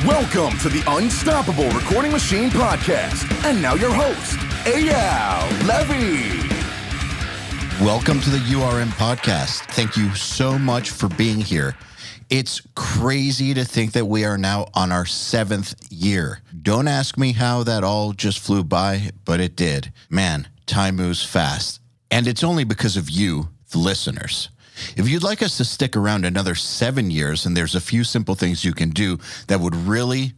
Welcome to the Unstoppable Recording Machine Podcast. And now your host, EYAL Levy. Welcome to the URM Podcast. Thank you so much for being here. It's crazy to think that we are now on our 7th year. Don't ask me how that all just flew by, but it did. Man, time moves fast. And it's only because of you, the listeners. If you'd like us to stick around another 7 years, and there's a few simple things you can do that would really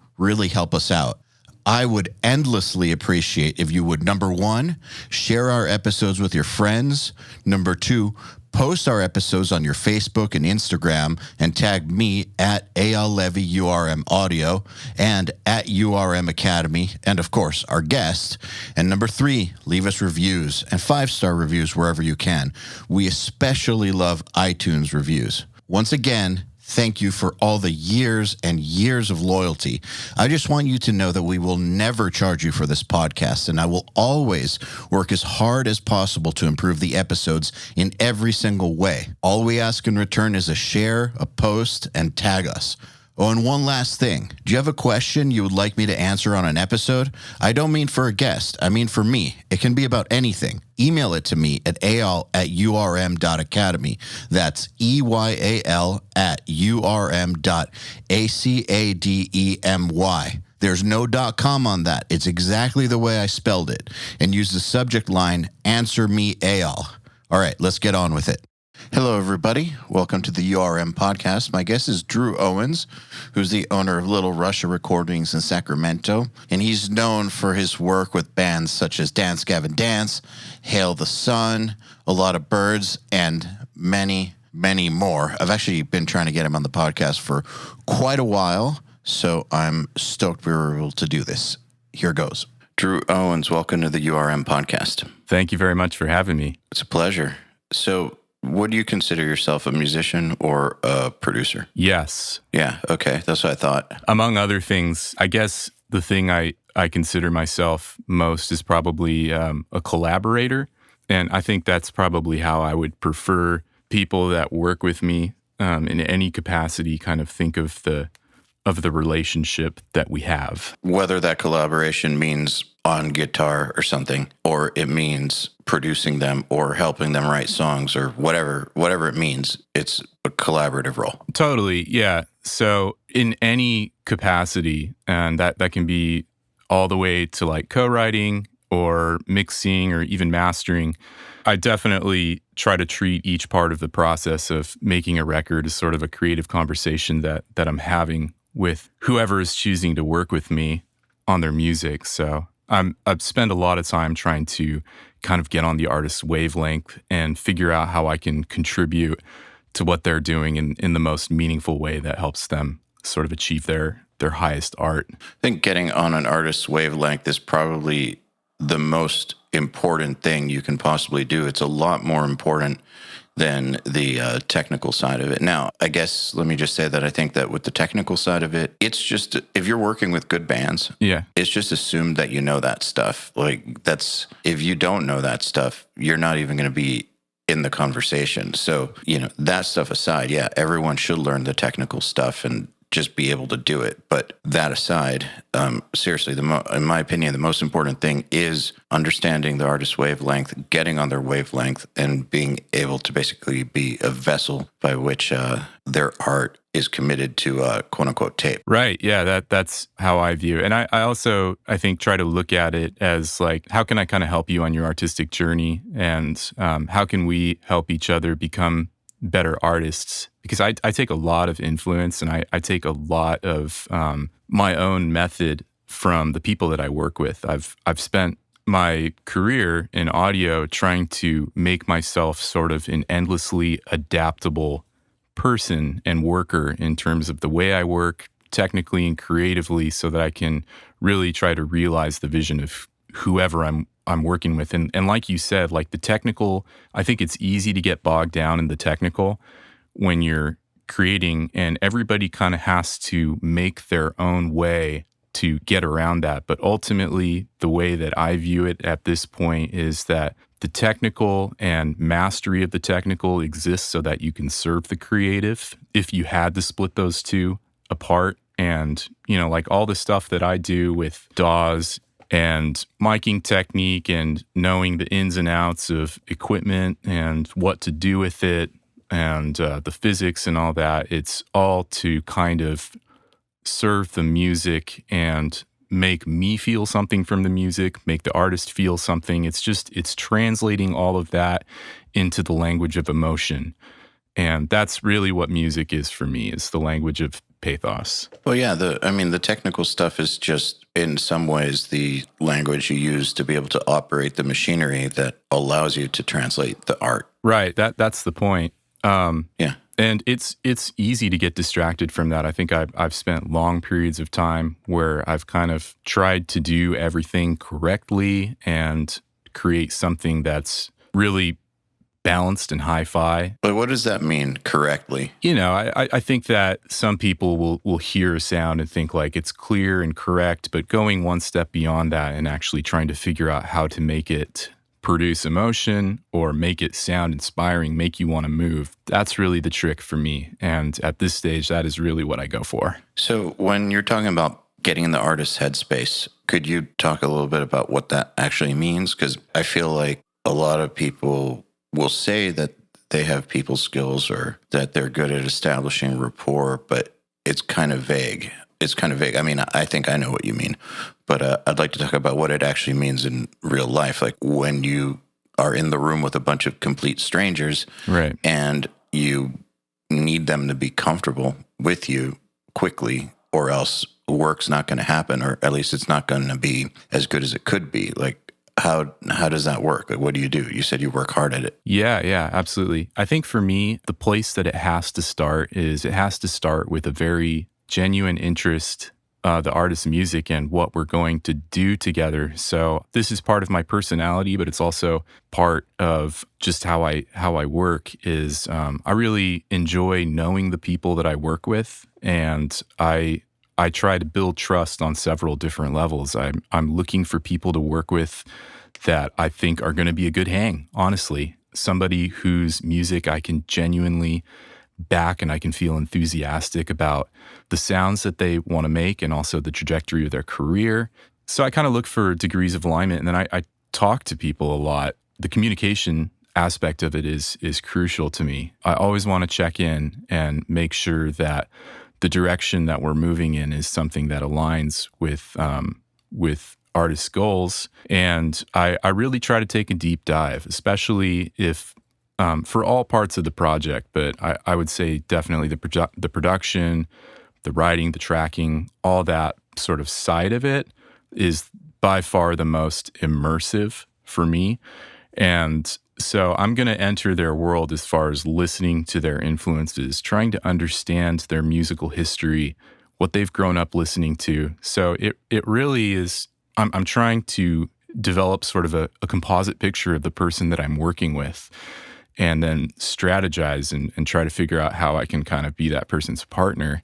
help us out. I would endlessly appreciate if you would, number 1, share our episodes with your friends. Number 2, post our episodes on your Facebook and Instagram and tag me at EYAL Levy URM Audio and at URM Academy, and of course, our guest. And number 3, leave us reviews and 5-star reviews wherever you can. We especially love iTunes reviews. Once again, thank you for all the years and years of loyalty. I just want you to know that we will never charge you for this podcast, and I will always work as hard as possible to improve the episodes in every single way. All we ask in return is a share, a post, and tag us. Oh, and one last thing. Do you have a question you would like me to answer on an episode? I don't mean for a guest. I mean for me. It can be about anything. Email it to me at eyal@urm.academy. That's EYAL@urm.academy. There's no .com on that. It's exactly the way I spelled it. And use the subject line, Answer Me EYAL. All right, let's get on with it. Hello, everybody. Welcome to the URM Podcast. My guest is Dryw Owens, who's the owner of Little Russia Recordings in Sacramento, and he's known for his work with bands such as Dance Gavin Dance, Hail the Sun, A Lot of Birds, and many more. I've actually been trying to get him on the podcast for quite a while, so I'm stoked we were able to do this. Here goes. Dryw Owens, welcome to the URM Podcast. Thank you very much for having me. It's a pleasure. So, would you consider yourself a musician or a producer? Yes. Yeah, okay. That's what I thought. Among other things, I guess the thing I consider myself most is probably a collaborator. And I think that's probably how I would prefer people that work with me in any capacity kind of think of the relationship that we have. Whether that collaboration means on guitar or something, or it means producing them or helping them write songs or whatever it means, it's a collaborative role. Totally, yeah. So in any capacity, and that can be all the way to like co-writing or mixing or even mastering, I definitely try to treat each part of the process of making a record as sort of a creative conversation that I'm having with whoever is choosing to work with me on their music. So I've spent a lot of time trying to kind of get on the artist's wavelength and figure out how I can contribute to what they're doing in the most meaningful way that helps them sort of achieve their highest art. I think getting on an artist's wavelength is probably the most important thing you can possibly do. It's a lot more important than the technical side of it. Now, I guess, let me just say that I think that with the technical side of it, it's just, if you're working with good bands, it's just assumed that you know that stuff. Like, if you don't know that stuff, you're not even going to be in the conversation. So, that stuff aside, everyone should learn the technical stuff and just be able to do it. But that aside, seriously, in my opinion, the most important thing is understanding the artist's wavelength, getting on their wavelength, and being able to basically be a vessel by which their art is committed to quote-unquote tape. Right, yeah, that's how I view it. And I also, I think, try to look at it as like, how can I kind of help you on your artistic journey? And how can we help each other become better artists? Because I take a lot of influence and I take a lot of my own method from the people that I work with. I've spent my career in audio trying to make myself sort of an endlessly adaptable person and worker in terms of the way I work technically and creatively, so that I can really try to realize the vision of whoever I'm working with. And like you said, like the technical, I think it's easy to get bogged down in the technical when you're creating, and everybody kind of has to make their own way to get around that. But ultimately, the way that I view it at this point is that the technical and mastery of the technical exists so that you can serve the creative. If you had to split those two apart And, like all the stuff that I do with DAWs and miking technique and knowing the ins and outs of equipment and what to do with it and the physics and all that, it's all to kind of serve the music and make me feel something from the music, make the artist feel something. It's translating all of that into the language of emotion. And that's really what music is for me, is the language of pathos. Well, yeah, the technical stuff is just in some ways the language you use to be able to operate the machinery that allows you to translate the art. Right. That's the point. Yeah. And it's easy to get distracted from that. I think I've spent long periods of time where I've kind of tried to do everything correctly and create something that's really balanced and hi-fi. But what does that mean, correctly? I think that some people will hear a sound and think like it's clear and correct, but going one step beyond that and actually trying to figure out how to make it produce emotion or make it sound inspiring, make you want to move, that's really the trick for me. And at this stage, that is really what I go for. So when you're talking about getting in the artist's headspace, could you talk a little bit about what that actually means? Because I feel like a lot of people will say that they have people skills or that they're good at establishing rapport, but it's kind of vague. I mean, I think I know what you mean, but I'd like to talk about what it actually means in real life. Like when you are in the room with a bunch of complete strangers, right, and you need them to be comfortable with you quickly, or else work's not going to happen, or at least it's not going to be as good as it could be. Like, how does that work? Like, what do? You said you work hard at it. Yeah, absolutely. I think for me, the place that it has to start with a very genuine interest, the artist's music and what we're going to do together. So this is part of my personality, but it's also part of just how I work is I really enjoy knowing the people that I work with, and I try to build trust on several different levels. I'm looking for people to work with that I think are going to be a good hang, honestly. Somebody whose music I can genuinely back and I can feel enthusiastic about the sounds that they want to make and also the trajectory of their career. So I kind of look for degrees of alignment, and then I talk to people a lot. The communication aspect of it is crucial to me. I always want to check in and make sure that the direction that we're moving in is something that aligns with artists' goals. And I really try to take a deep dive, especially if for all parts of the project, but I would say definitely the production, the writing, the tracking, all that sort of side of it is by far the most immersive for me. And so I'm going to enter their world as far as listening to their influences, trying to understand their musical history, what they've grown up listening to. So it really is, I'm trying to develop sort of a composite picture of the person that I'm working with, and then strategize and try to figure out how I can kind of be that person's partner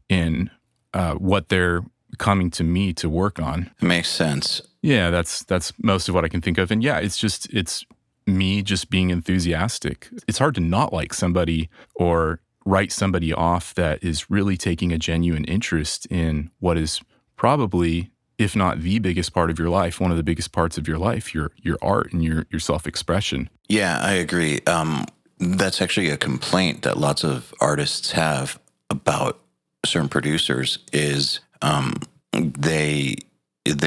in what they're coming to me to work on. It makes sense. Yeah, that's most of what I can think of. And yeah, it's me just being enthusiastic. It's hard to not like somebody or write somebody off that is really taking a genuine interest in what is probably, if not the biggest part of your life, one of the biggest parts of your life, your art and your self-expression. Yeah, I agree. That's actually a complaint that lots of artists have about certain producers is they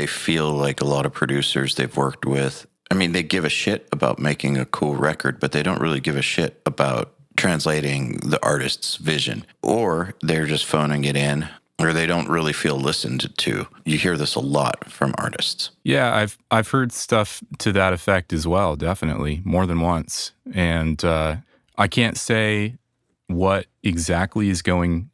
feel like a lot of producers they've worked with, I mean, they give a shit about making a cool record, but they don't really give a shit about translating the artist's vision, or they're just phoning it in, or they don't really feel listened to. You hear this a lot from artists. Yeah, I've heard stuff to that effect as well, definitely, more than once. And I can't say what exactly is going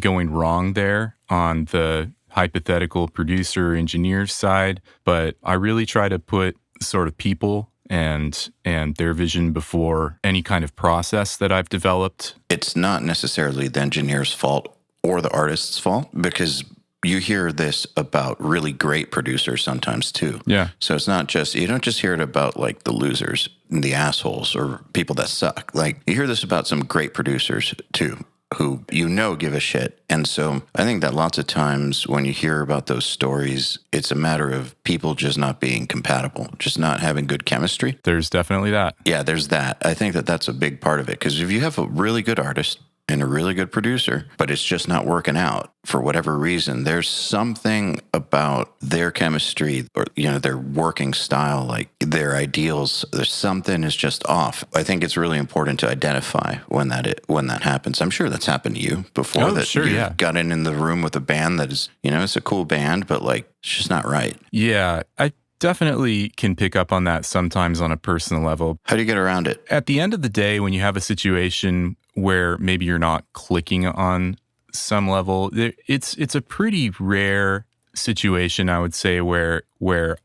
wrong there on the hypothetical producer engineer side, but I really try to put sort of people and their vision before any kind of process that I've developed. It's not necessarily the engineer's fault or the artist's fault, because you hear this about really great producers sometimes too. Yeah. So it's not just, you don't just hear it about like the losers and the assholes or people that suck. Like you hear this about some great producers too, who give a shit. And so I think that lots of times when you hear about those stories, it's a matter of people just not being compatible, just not having good chemistry. There's definitely that. Yeah, there's that. I think that that's a big part of it, because if you have a really good artist and a really good producer, but it's just not working out for whatever reason, there's something about their chemistry or, their working style, like their ideals, there's something is just off. I think it's really important to identify when that happens. I'm sure that's happened to you before. You've gotten in the room with a band that is, it's a cool band, but like, it's just not right. Yeah, I definitely can pick up on that sometimes on a personal level. How do you get around it? At the end of the day, when you have a situation where maybe you're not clicking on some level, it's a pretty rare situation, I would say, where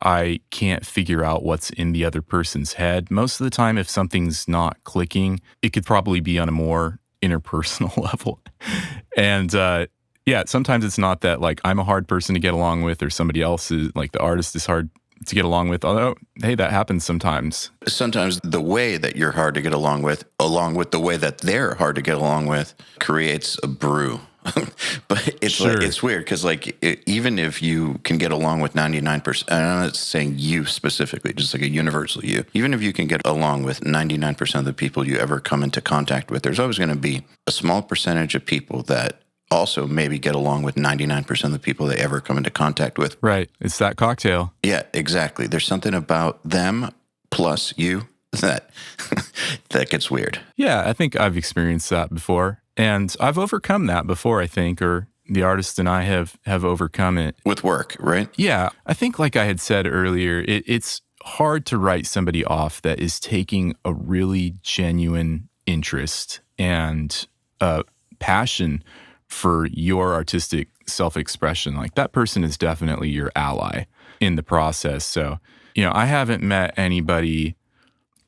I can't figure out what's in the other person's head. Most of the time, if something's not clicking, it could probably be on a more interpersonal level. And sometimes it's not that like I'm a hard person to get along with, or somebody else is like the artist is hard to get along with. Although, hey, that happens sometimes. Sometimes the way that you're hard to get along with the way that they're hard to get along with, creates a brew. But it's like, it's weird because like even if you can get along with 99%, I'm not saying you specifically, just like a universal you. Even if you can get along with 99% of the people you ever come into contact with, there's always going to be a small percentage of people that also maybe get along with 99% of the people they ever come into contact with. Right. It's that cocktail. Yeah, exactly. There's something about them plus you that gets weird. Yeah, I think I've experienced that before. And I've overcome that before, I think, or the artist and I have overcome it. With work, right? Yeah. I think like I had said earlier, it's hard to write somebody off that is taking a really genuine interest and passion for your artistic self-expression. Like that person is definitely your ally in the process. So, I haven't met anybody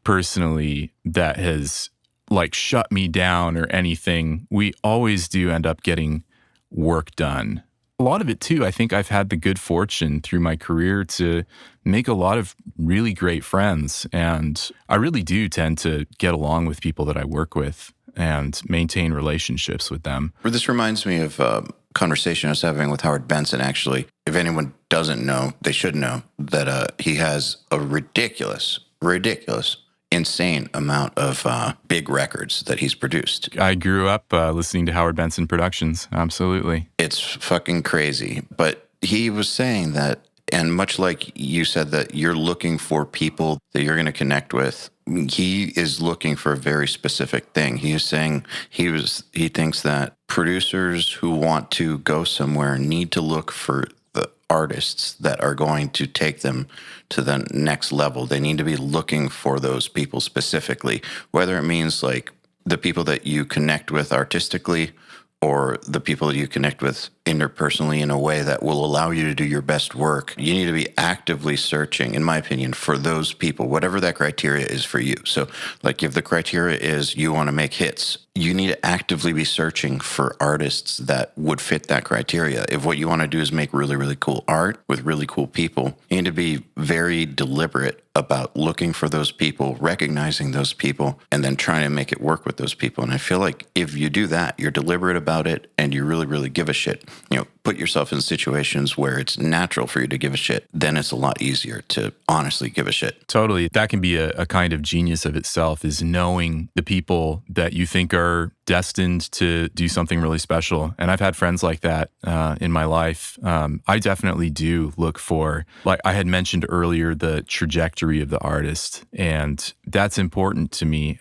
personally that has like shut me down or anything. We always do end up getting work done. A lot of it too, I think I've had the good fortune through my career to make a lot of really great friends. And I really do tend to get along with people that I work with and maintain relationships with them. This reminds me of a conversation I was having with Howard Benson, actually. If anyone doesn't know, they should know that he has a ridiculous, insane amount of big records that he's produced. I grew up listening to Howard Benson productions. Absolutely. It's fucking crazy. But he was saying that, and much like you said that you're looking for people that you're going to connect with, he is looking for a very specific thing. He is saying he thinks that producers who want to go somewhere need to look for the artists that are going to take them to the next level. They need to be looking for those people specifically, whether it means like the people that you connect with artistically or the people that you connect with interpersonally in a way that will allow you to do your best work. You need to be actively searching, in my opinion, for those people, whatever that criteria is for you. So like if the criteria is you want to make hits, you need to actively be searching for artists that would fit that criteria. If what you want to do is make really, really cool art with really cool people, you need to be very deliberate about looking for those people, recognizing those people, and then trying to make it work with those people. And I feel like if you do that, you're deliberate about it and you really, really give a shit, put yourself in situations where it's natural for you to give a shit, then it's a lot easier to honestly give a shit. Totally. That can be a kind of genius of itself, is knowing the people that you think are destined to do something really special. And I've had friends like that in my life. I definitely do look for, like I had mentioned earlier, the trajectory of the artist. And that's important to me.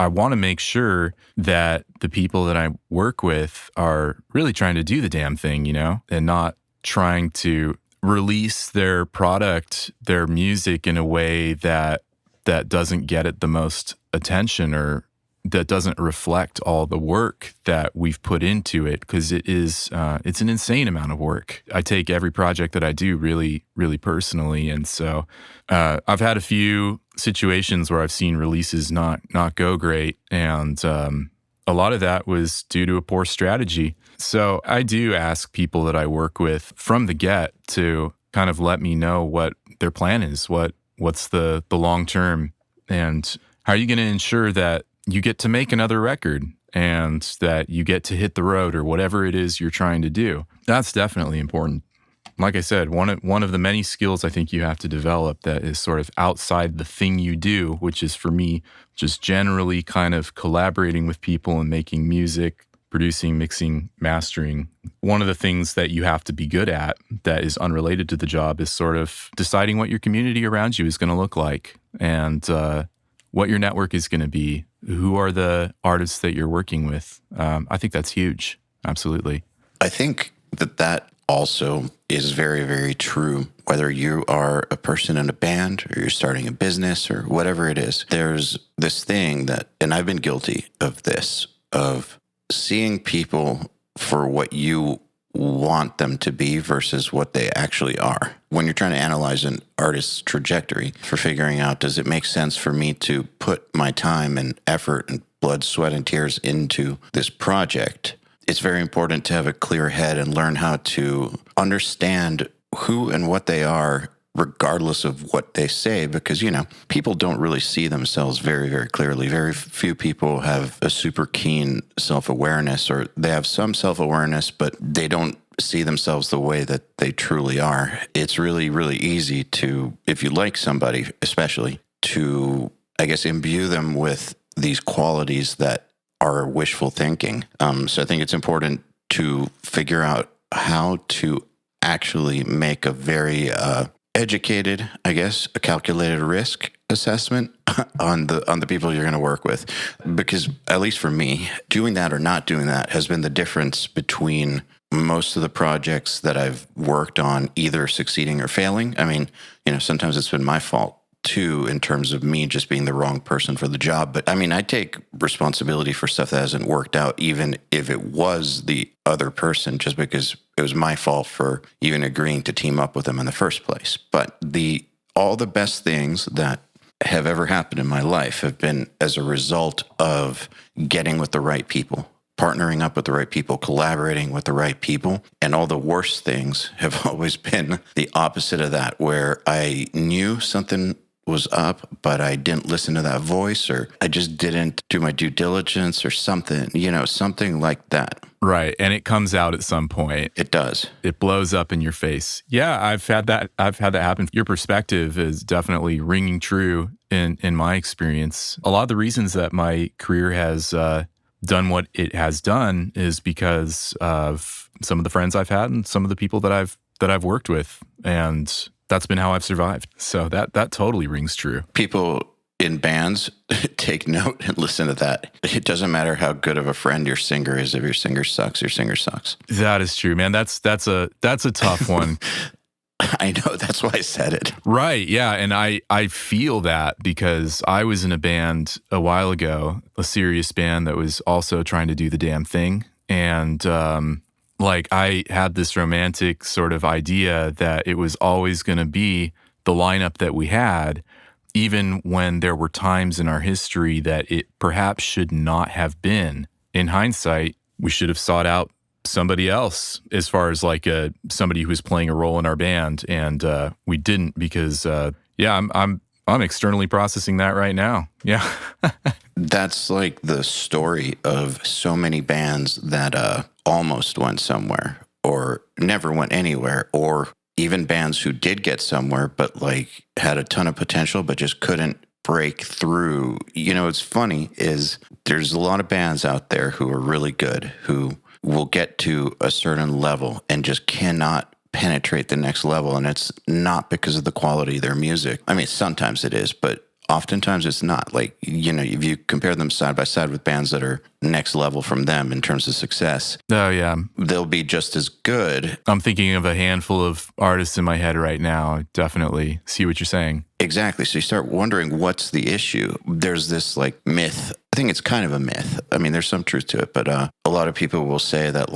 I want to make sure that the people that I work with are really trying to do the damn thing, and not trying to release their product, their music in a way that doesn't get it the most attention or that doesn't reflect all the work that we've put into it, because it's an insane amount of work. I take every project that I do really, really personally. And so I've had a few situations where I've seen releases not go great. And a lot of that was due to a poor strategy. So I do ask people that I work with from the get to kind of let me know what their plan is, what's the long term, and how are you going to ensure that you get to make another record. and that you get to hit the road or whatever it is you're trying to do. That's definitely important. Like I said, one of the many skills I think you have to develop that is sort of outside the thing you do, which is for me, just generally kind of collaborating with people and making music, producing, mixing, mastering. One of the things that you have to be good at that is unrelated to the job is sort of deciding what your community around you is going to look like and what your network is going to be. Who are the artists that you're working with? I think that's huge. Absolutely. I think that also is very, very true. Whether you are a person in a band or you're starting a business or whatever it is, there's this thing that, and I've been guilty of this, of seeing people for what you want them to be versus what they actually are. When you're trying to analyze an artist's trajectory for figuring out, does it make sense for me to put my time and effort and blood, sweat, and tears into this project? It's very important to have a clear head and learn how to understand who and what they are, regardless of what they say, because, people don't really see themselves very, very clearly. Very few people have a super keen self-awareness, or they have some self-awareness, but they don't see themselves the way that they truly are. It's really, really easy to, if you like somebody, especially, to, I guess, imbue them with these qualities that are wishful thinking. So I think it's important to figure out how to actually make a very educated, I guess, a calculated risk assessment on the people you're going to work with. Because at least for me, doing that or not doing that has been the difference between most of the projects that I've worked on either succeeding or failing. I mean, sometimes it's been my fault too, in terms of me just being the wrong person for the job. But I mean, I take responsibility for stuff that hasn't worked out, even if it was the other person, just because it was my fault for even agreeing to team up with them in the first place. But all the best things that have ever happened in my life have been as a result of getting with the right people, partnering up with the right people, collaborating with the right people. And all the worst things have always been the opposite of that, where I knew something was up, but I didn't listen to that voice, or I just didn't do my due diligence or something, something like that. Right. And it comes out at some point. It does. It blows up in your face. Yeah, I've had that happen. Your perspective is definitely ringing true in my experience. A lot of the reasons that my career has done what it has done is because of some of the friends I've had and some of the people that I've worked with. And that's been how I've survived. So that totally rings true. People in bands, take note and listen to that. It doesn't matter how good of a friend your singer is. If your singer sucks, your singer sucks. That is true, man. That's a tough one. I know. That's why I said it. Right. Yeah. And I feel that because I was in a band a while ago, a serious band that was also trying to do the damn thing. And I had this romantic sort of idea that it was always going to be the lineup that we had, even when there were times in our history that it perhaps should not have been. In hindsight, we should have sought out somebody else as far as somebody who was playing a role in our band, and we didn't because I'm externally processing that right now. Yeah. That's like the story of so many bands that almost went somewhere or never went anywhere, or even bands who did get somewhere but had a ton of potential but just couldn't break through. What's funny is there's a lot of bands out there who are really good, who will get to a certain level and just cannot penetrate the next level. And it's not because of the quality of their music. I mean, sometimes it is, but oftentimes it's not. If you compare them side by side with bands that are next level from them in terms of success, oh yeah, they'll be just as good. I'm thinking of a handful of artists in my head right now. I definitely see what you're saying. Exactly. So you start wondering, what's the issue? There's this myth. I think it's kind of a myth. I mean, there's some truth to it, but a lot of people will say that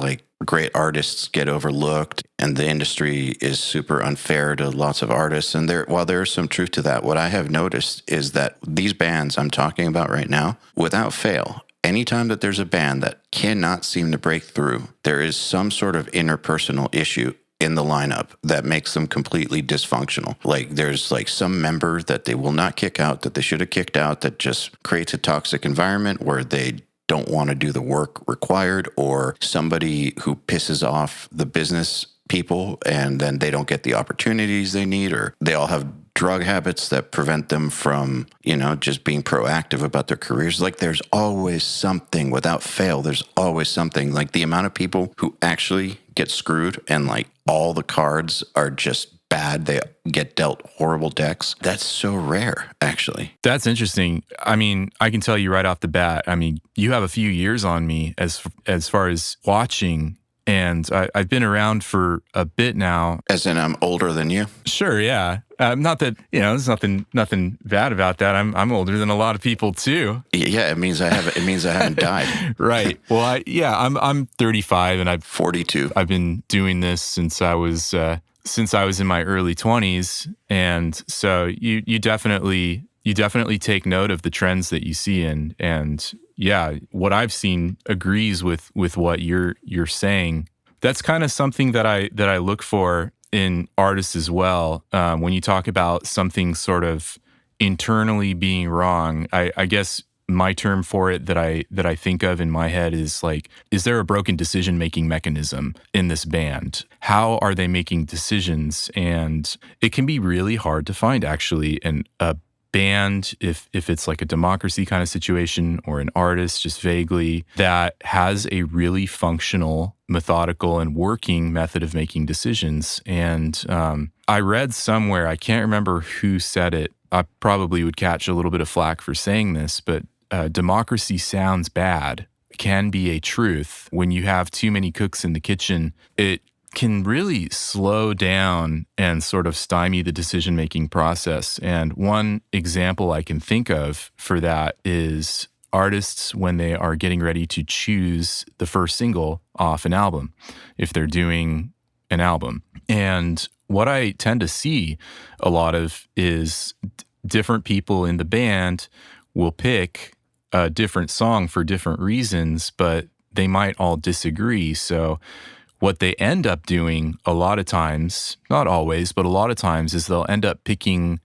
great artists get overlooked and the industry is super unfair to lots of artists. And while there is some truth to that, what I have noticed is that these bands I'm talking about right now, without fail, anytime that there's a band that cannot seem to break through, there is some sort of interpersonal issue in the lineup that makes them completely dysfunctional. There's some member that they will not kick out, that they should have kicked out, that just creates a toxic environment where they don't want to do the work required, or somebody who pisses off the business people and then they don't get the opportunities they need, or they all have drug habits that prevent them from, just being proactive about their careers. Like there's always something, without fail, there's always something. Like the amount of people who actually get screwed and like all the cards are just bad, they get dealt horrible decks. That's so rare, actually. That's interesting. I mean, I can tell you right off the bat, I mean, you have a few years on me as far as watching. And I've been around for a bit now. As in, I'm older than you? Sure, yeah. Not that, there's nothing bad about that. I'm older than a lot of people too. Yeah, it means I haven't died. Right. Well, I'm 35 and I'm 42. I've been doing this since I was in my early 20s, and so you definitely take note of the trends that you see, and yeah, what I've seen agrees with what you're saying. That's kind of something that I look for in artists as well. When you talk about something sort of internally being wrong, I guess my term for it that I think of in my head is like, is there a broken decision-making mechanism in this band? How are they making decisions? And it can be really hard to find actually a band, if it's like a democracy kind of situation, or an artist just vaguely, that has a really functional, methodical, and working method of making decisions. And I read somewhere, I can't remember who said it, I probably would catch a little bit of flack for saying this, but democracy sounds bad, can be a truth. When you have too many cooks in the kitchen, it can really slow down and sort of stymie the decision-making process. And one example I can think of for that is artists when they are getting ready to choose the first single off an album, if they're doing an album. And what I tend to see a lot of is different people in the band will pick a different song for different reasons, but they might all disagree. So what they end up doing a lot of times, not always, but a lot of times, is they'll end up picking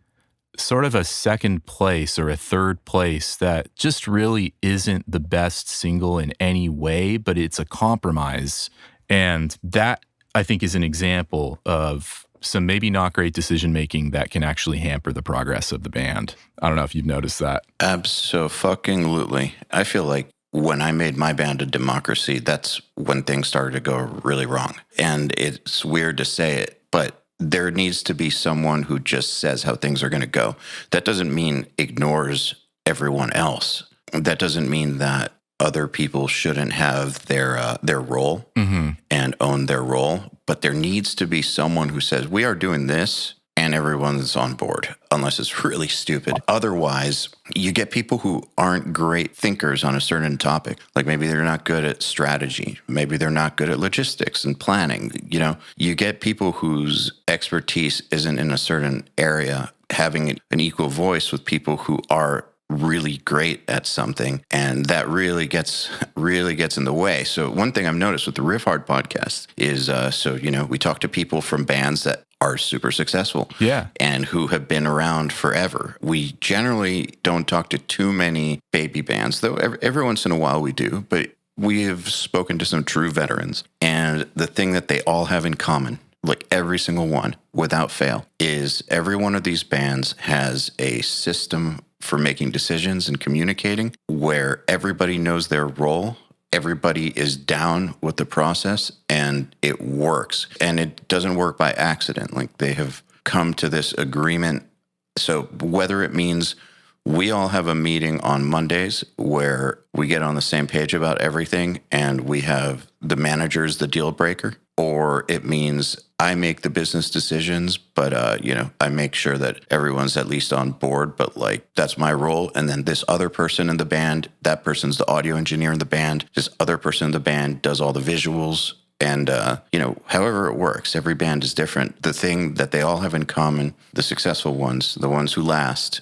sort of a second place or a third place that just really isn't the best single in any way, but it's a compromise. And that, I think, is an example of some maybe not great decision-making that can actually hamper the progress of the band. I don't know if you've noticed that. Abso-fucking-lutely. I feel like when I made my band a democracy, that's when things started to go really wrong. And it's weird to say it, but there needs to be someone who just says how things are going to go. That doesn't mean ignores everyone else. That doesn't mean that other people shouldn't have their role and own their role. But there needs to be someone who says, we are doing this, and everyone's on board, unless it's really stupid. Otherwise, you get people who aren't great thinkers on a certain topic. Like maybe they're not good at strategy. Maybe they're not good at logistics and planning. You get people whose expertise isn't in a certain area having an equal voice with people who are really great at something, and that really gets in the way. So one thing I've noticed with the Riff Hard podcast is, we talk to people from bands that are super successful, and who have been around forever. We generally don't talk to too many baby bands, though every once in a while we do, but we have spoken to some true veterans, and the thing that they all have in common, like every single one, without fail, is every one of these bands has a system for making decisions and communicating where everybody knows their role, everybody is down with the process, and it works. And it doesn't work by accident. Like they have come to this agreement. So whether it means we all have a meeting on Mondays where we get on the same page about everything and we have the manager's the deal breaker, or it means I make the business decisions, but, I make sure that everyone's at least on board, but like that's my role. And then this other person in the band, that person's the audio engineer in the band. This other person in the band does all the visuals. And, however it works, every band is different. The thing that they all have in common, the successful ones, the ones who last,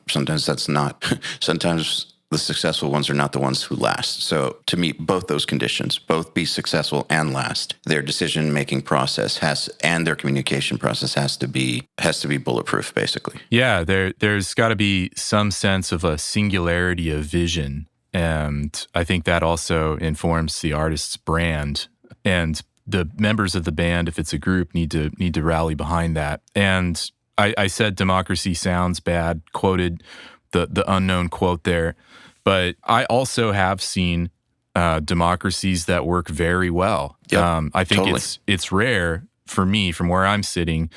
sometimes that's not, sometimes the successful ones are not the ones who last. So to meet both those conditions, both be successful and last, their decision-making process and their communication process has to be bulletproof, basically. Yeah, there's got to be some sense of a singularity of vision And I think that also informs the artist's brand. And the members of the band, if it's a group, need to rally behind that. And I said democracy sounds bad, quoted the unknown quote there. But I also have seen democracies that work very well. Yep, I think totally. it's rare for me from where I'm sitting,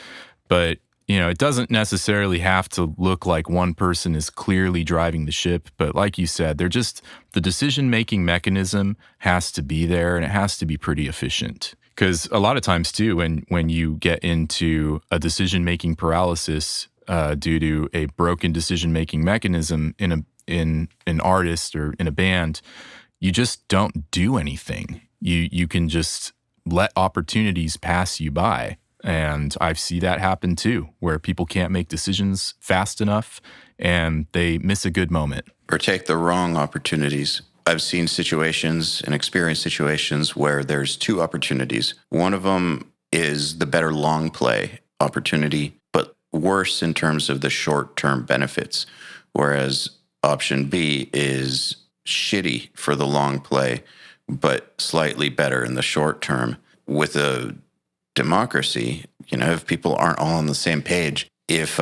but it doesn't necessarily have to look like one person is clearly driving the ship. But like you said, the decision-making mechanism has to be there, and it has to be pretty efficient. Because a lot of times too, when you get into a decision-making paralysis due to a broken decision-making mechanism in an artist or in a band, you just don't do anything. You can just let opportunities pass you by. And I see that happen too, where people can't make decisions fast enough and they miss a good moment. Or take the wrong opportunities. I've seen situations and experienced situations where there's two opportunities. One of them is the better long play opportunity, but worse in terms of the short-term benefits. Whereas option B is shitty for the long play, but slightly better in the short term. With a democracy, if people aren't all on the same page, if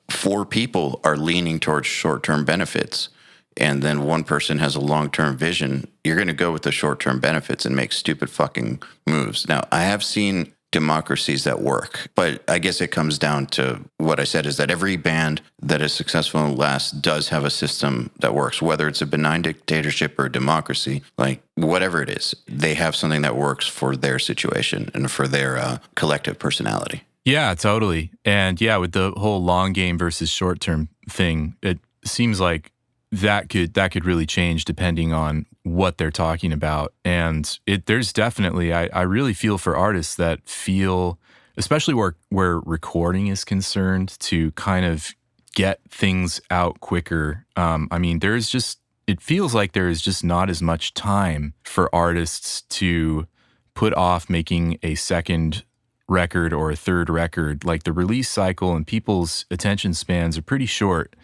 4 people are leaning towards short-term benefits and then one person has a long-term vision, you're going to go with the short-term benefits and make stupid fucking moves. Now, I have seen democracies that work, but I guess it comes down to what I said, is that every band that is successful and lasts does have a system that works, whether it's a benign dictatorship or a democracy, like whatever it is, they have something that works for their situation and for their collective personality. Yeah, totally. And yeah, with the whole long game versus short term thing, it seems like that could really change depending on what they're talking about. And there's definitely, I really feel for artists that feel, especially where recording is concerned, to kind of get things out quicker. It feels like there is just not as much time for artists to put off making a second record or a third record. Like the release cycle and people's attention spans are pretty short,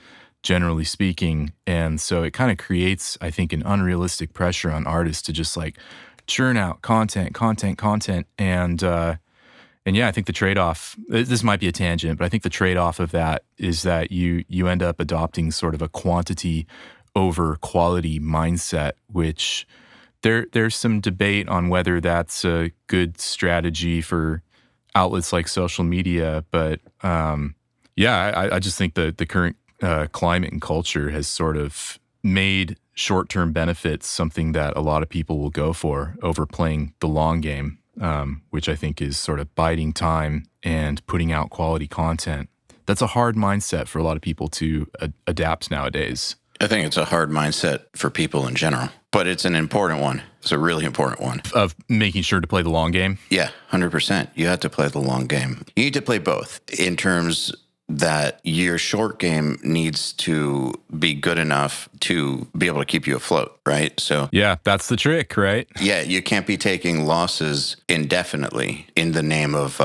generally speaking. And so it kind of creates, I think, an unrealistic pressure on artists to just like churn out content. And yeah, I think the trade-off, this might be a tangent, but I think the trade-off of that is that you end up adopting sort of a quantity over quality mindset, which there's some debate on whether that's a good strategy for outlets like social media. But I just think the current climate and culture has sort of made short-term benefits something that a lot of people will go for over playing the long game, which I think is sort of biding time and putting out quality content. That's a hard mindset for a lot of people to adapt nowadays. I think it's a hard mindset for people in general, but it's an important one. It's a really important one. Of making sure to play the long game? Yeah, 100%. You have to play the long game. You need to play both in terms that your short game needs to be good enough to be able to keep you afloat, right? So yeah, that's the trick, right? Yeah, you can't be taking losses indefinitely in the name of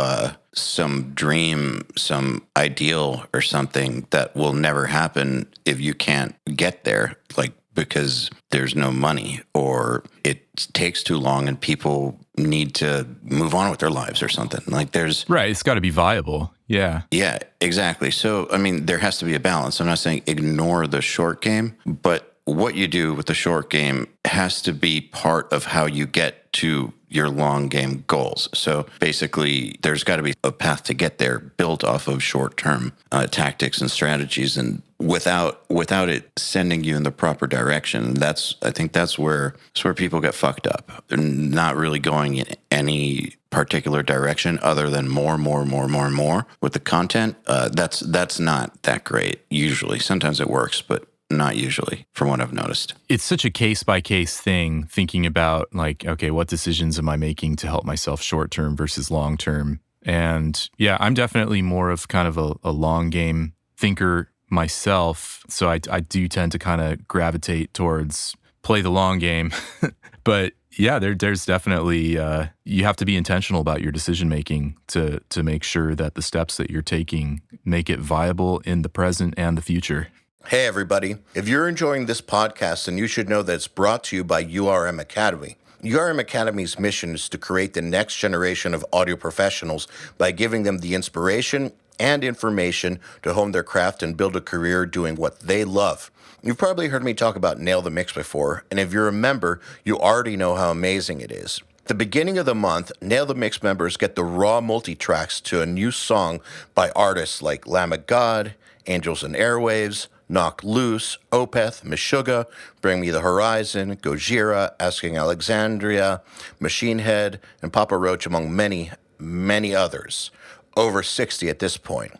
some dream, some ideal or something that will never happen if you can't get there, like because there's no money or it takes too long and people need to move on with their lives or something. Like there's... Right, it's got to be viable. Yeah. Yeah, exactly. So, I mean, there has to be a balance. I'm not saying ignore the short game, but what you do with the short game has to be part of how you get to your long game goals. So basically, there's got to be a path to get there built off of short-term tactics and strategies, and without it sending you in the proper direction. I think that's where people get fucked up. They're not really going in any particular direction other than more with the content. That's not that great usually. Sometimes it works, but not usually, from what I've noticed. It's such a case-by-case thing, thinking about, like, okay, what decisions am I making to help myself short-term versus long-term? And yeah, I'm definitely more of kind of a long game thinker myself. So I do tend to kind of gravitate towards play the long game. But yeah, there's definitely, you have to be intentional about your decision-making to make sure that the steps that you're taking make it viable in the present and the future. Hey, everybody. If you're enjoying this podcast, then you should know that it's brought to you by URM Academy. URM Academy's mission is to create the next generation of audio professionals by giving them the inspiration and information to hone their craft and build a career doing what they love. You've probably heard me talk about Nail the Mix before, and if you're a member, you already know how amazing it is. At the beginning of the month, Nail the Mix members get the raw multi-tracks to a new song by artists like Lamb of God, Angels and Airwaves, Knock Loose, Opeth, Meshuggah, Bring Me the Horizon, Gojira, Asking Alexandria, Machine Head, and Papa Roach, among many, many others. Over 60 at this point.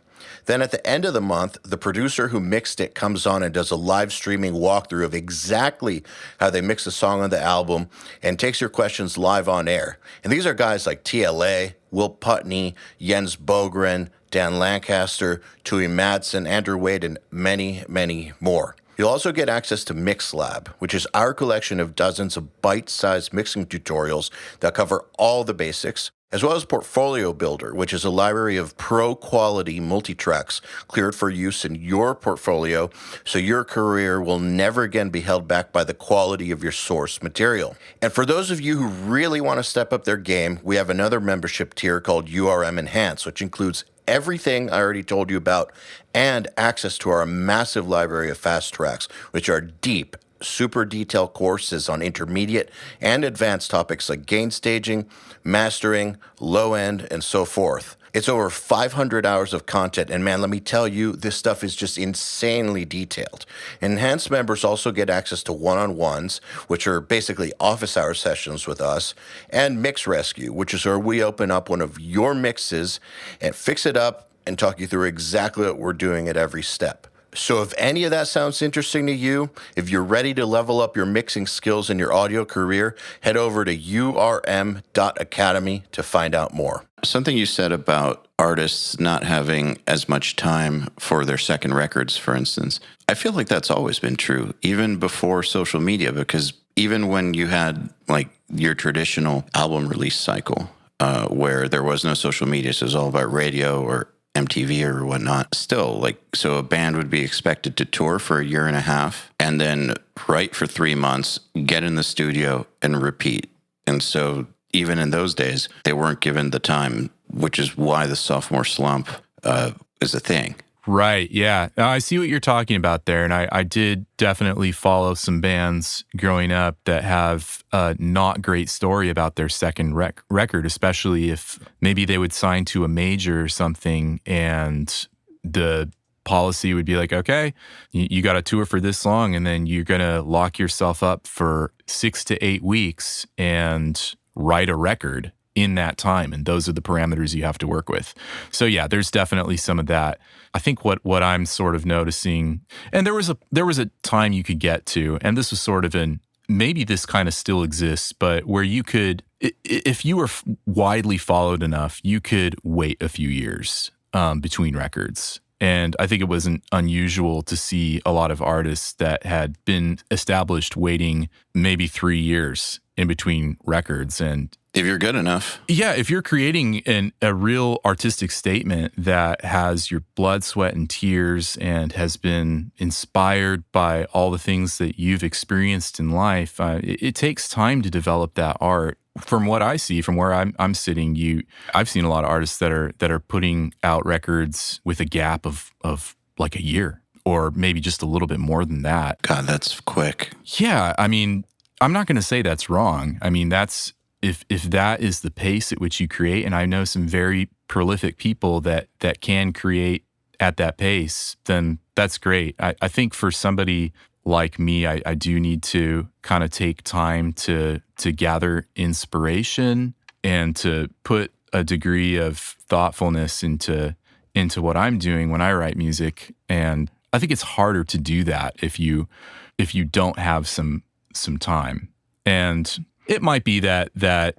Then at the end of the month, the producer who mixed it comes on and does a live streaming walkthrough of exactly how they mix the song on the album and takes your questions live on air. And these are guys like TLA, Will Putney, Jens Bogren, Dan Lancaster, Tui Madsen, Andrew Wade, and many, many more. You'll also get access to MixLab, which is our collection of dozens of bite-sized mixing tutorials that cover all the basics, as well as Portfolio Builder, which is a library of pro-quality multi-tracks cleared for use in your portfolio, so your career will never again be held back by the quality of your source material. And for those of you who really want to step up their game, we have another membership tier called URM Enhance, which includes everything I already told you about and access to our massive library of fast tracks, which are deep, super detailed courses on intermediate and advanced topics like gain staging, mastering, low end, and so forth. It's over 500 hours of content, and man, let me tell you, this stuff is just insanely detailed. Enhanced members also get access to one-on-ones, which are basically office hour sessions with us, and Mix Rescue, which is where we open up one of your mixes and fix it up and talk you through exactly what we're doing at every step. So if any of that sounds interesting to you, if you're ready to level up your mixing skills in your audio career, head over to urm.academy to find out more. Something you said about artists not having as much time for their second records, for instance, I feel like that's always been true, even before social media, because even when you had like your traditional album release cycle, where there was no social media, so it was all about radio or MTV or whatnot, still, like, so a band would be expected to tour for a year and a half and then write for 3 months, get in the studio and repeat. And so even in those days, they weren't given the time, which is why the sophomore slump is a thing. Right. Yeah. I see what you're talking about there. And I did definitely follow some bands growing up that have a not great story about their second record, especially if maybe they would sign to a major or something and the policy would be like, okay, you got to tour for this long and then you're going to lock yourself up for 6 to 8 weeks and write a record in that time. And those are the parameters you have to work with. So yeah, there's definitely some of that. I think what I'm sort of noticing, and there was a time you could get to, and this was sort of maybe this kind of still exists, but where you could, if you were widely followed enough, you could wait a few years between records. And I think it wasn't unusual to see a lot of artists that had been established waiting maybe 3 years in between records. And if you're good enough. Yeah, if you're creating a real artistic statement that has your blood, sweat, and tears and has been inspired by all the things that you've experienced in life, it takes time to develop that art. From what I see, from where I'm sitting, I've seen a lot of artists that are putting out records with a gap of like a year or maybe just a little bit more than that. God, that's quick. Yeah, I mean, I'm not going to say that's wrong. I mean, that's if that is the pace at which you create, and I know some very prolific people that can create at that pace, then that's great. I think for somebody like me, I do need to kind of take time to gather inspiration and to put a degree of thoughtfulness into what I'm doing when I write music. And I think it's harder to do that if you don't have some time. And it might be that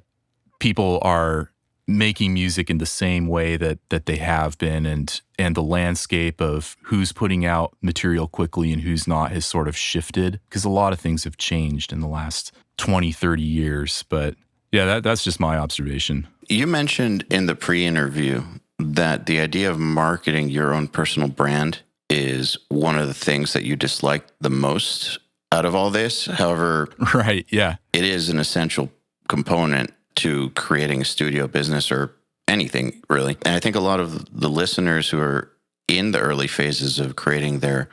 people are making music in the same way that they have been, and the landscape of who's putting out material quickly and who's not has sort of shifted, because a lot of things have changed in the last 20, 30 years. But yeah, that's just my observation. You mentioned in the pre-interview that the idea of marketing your own personal brand is one of the things that you dislike the most out of all this. However, Right. Yeah. it is an essential component to creating a studio business or anything, really. And I think a lot of the listeners who are in the early phases of creating their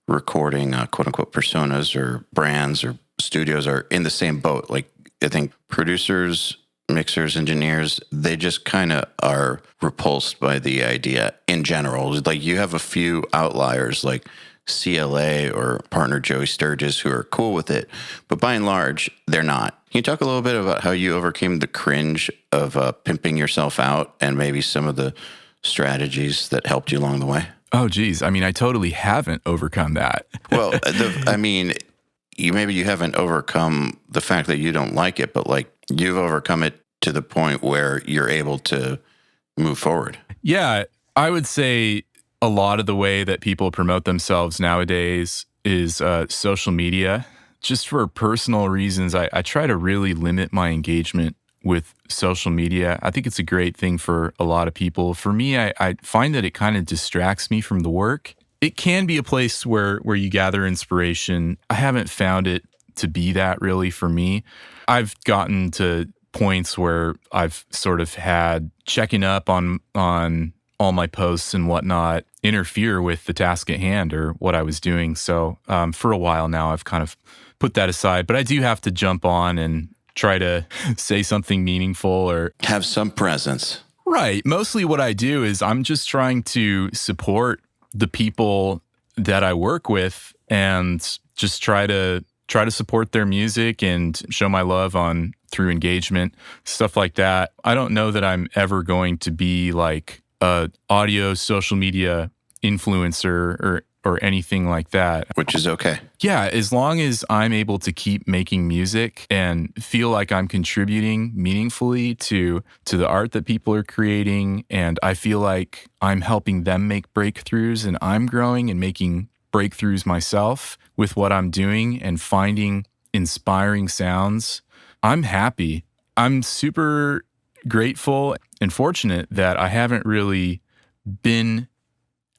recording, quote unquote, personas or brands or studios are in the same boat. Like, I think producers, mixers, engineers, they just kind of are repulsed by the idea in general. Like, you have a few outliers like CLA or partner Joey Sturgis who are cool with it, but by and large, they're not. Can you talk a little bit about how you overcame the cringe of pimping yourself out and maybe some of the strategies that helped you along the way? Oh, geez. I mean, I totally haven't overcome that. Well, you haven't overcome the fact that you don't like it, but like you've overcome it to the point where you're able to move forward. Yeah, I would say a lot of the way that people promote themselves nowadays is social media. Just for personal reasons, I try to really limit my engagement with social media. I think it's a great thing for a lot of people. For me, I find that it kind of distracts me from the work. It can be a place where you gather inspiration. I haven't found it to be that really for me. I've gotten to points where I've sort of had checking up on all my posts and whatnot interfere with the task at hand or what I was doing. So for a while now, I've kind of put that aside. But I do have to jump on and try to say something meaningful or have some presence. Right. Mostly what I do is I'm just trying to support the people that I work with and just try to support their music and show my love through engagement, stuff like that. I don't know that I'm ever going to be like a audio social media influencer or anything like that. Which is okay. Yeah, as long as I'm able to keep making music and feel like I'm contributing meaningfully to the art that people are creating, and I feel like I'm helping them make breakthroughs and I'm growing and making breakthroughs myself with what I'm doing and finding inspiring sounds, I'm happy. I'm super grateful and fortunate that I haven't really been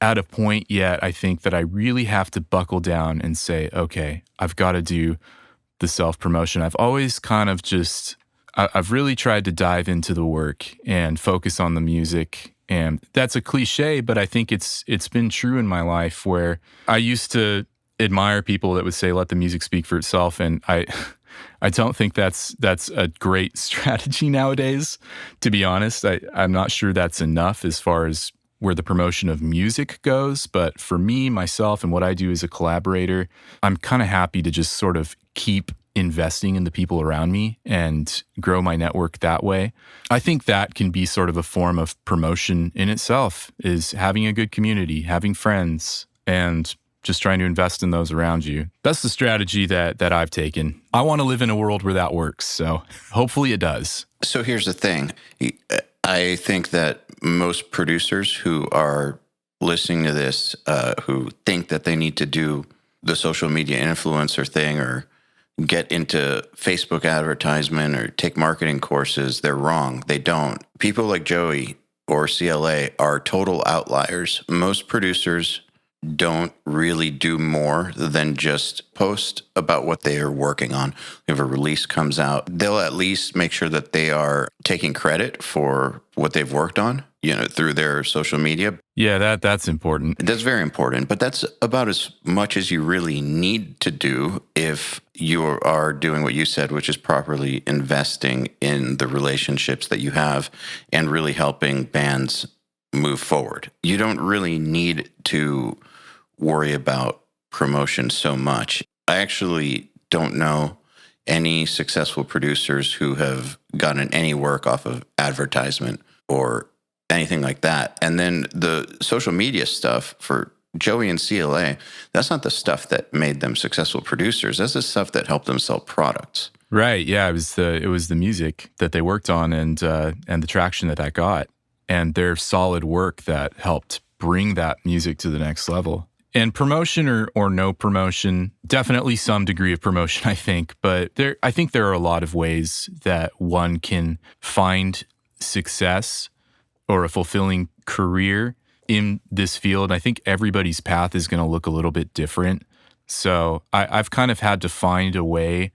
at a point yet, I think, that I really have to buckle down and say, okay, I've got to do the self-promotion. I've always kind of I've really tried to dive into the work and focus on the music. And that's a cliche, but I think it's been true in my life, where I used to admire people that would say, let the music speak for itself. And I don't think that's a great strategy nowadays, to be honest. I'm not sure that's enough as far as where the promotion of music goes. But for me, myself, and what I do as a collaborator, I'm kind of happy to just sort of keep investing in the people around me and grow my network that way. I think that can be sort of a form of promotion in itself, is having a good community, having friends, and just trying to invest in those around you. That's the strategy that I've taken. I want to live in a world where that works. So hopefully it does. So here's the thing. I think that most producers who are listening to this, who think that they need to do the social media influencer thing or get into Facebook advertisement or take marketing courses, they're wrong. They don't. People like Joey or CLA are total outliers. Most producers don't really do more than just post about what they are working on. If a release comes out, they'll at least make sure that they are taking credit for what they've worked on, through their social media. Yeah, that's important. That's very important, but that's about as much as you really need to do if you are doing what you said, which is properly investing in the relationships that you have and really helping bands move forward. You don't really need to worry about promotion so much. I actually don't know any successful producers who have gotten any work off of advertisement or anything like that. And then the social media stuff for Joey and CLA, that's not the stuff that made them successful producers. That's the stuff that helped them sell products. Right. Yeah. It was the music that they worked on and the traction that got, and their solid work that helped bring that music to the next level. And promotion or no promotion, definitely some degree of promotion, I think. But I think there are a lot of ways that one can find success or a fulfilling career in this field. I think everybody's path is going to look a little bit different. So I've kind of had to find a way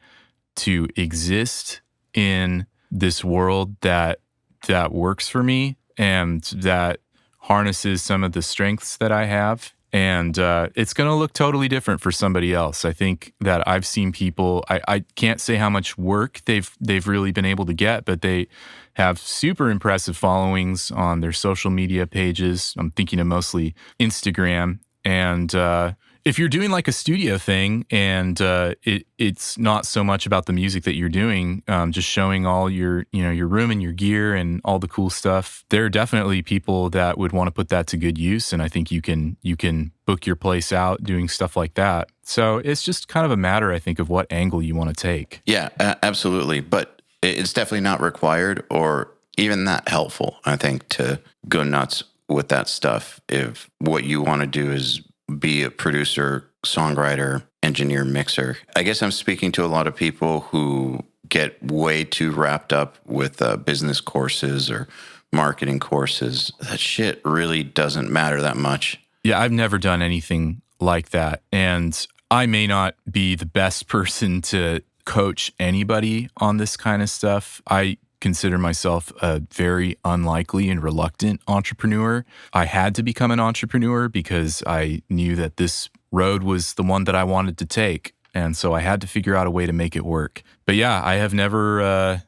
to exist in this world that works for me and that harnesses some of the strengths that I have. And it's going to look totally different for somebody else. I think that I've seen people, I can't say how much work they've really been able to get, but they have super impressive followings on their social media pages. I'm thinking of mostly Instagram. And if you're doing like a studio thing and it's not so much about the music that you're doing, just showing all your room and your gear and all the cool stuff, there are definitely people that would want to put that to good use. And I think you can book your place out doing stuff like that. So it's just kind of a matter, I think, of what angle you want to take. Yeah, absolutely. But it's definitely not required or even that helpful, I think, to go nuts with that stuff. If what you want to do is be a producer, songwriter, engineer, mixer. I guess I'm speaking to a lot of people who get way too wrapped up with business courses or marketing courses. That shit really doesn't matter that much. Yeah, I've never done anything like that. And I may not be the best person to coach anybody on this kind of stuff. I consider myself a very unlikely and reluctant entrepreneur. I had to become an entrepreneur because I knew that this road was the one that I wanted to take. And so I had to figure out a way to make it work. But yeah, I have never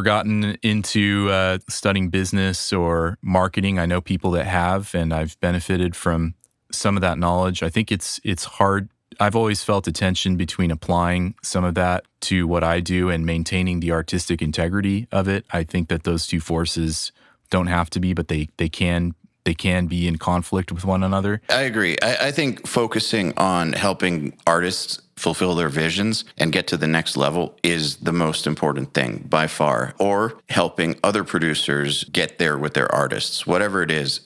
gotten into studying business or marketing. I know people that have, and I've benefited from some of that knowledge. I think it's hard. I've always felt a tension between applying some of that to what I do and maintaining the artistic integrity of it. I think that those two forces don't have to be, but they can be in conflict with one another. I agree. I think focusing on helping artists fulfill their visions and get to the next level is the most important thing by far. Or helping other producers get there with their artists. Whatever it is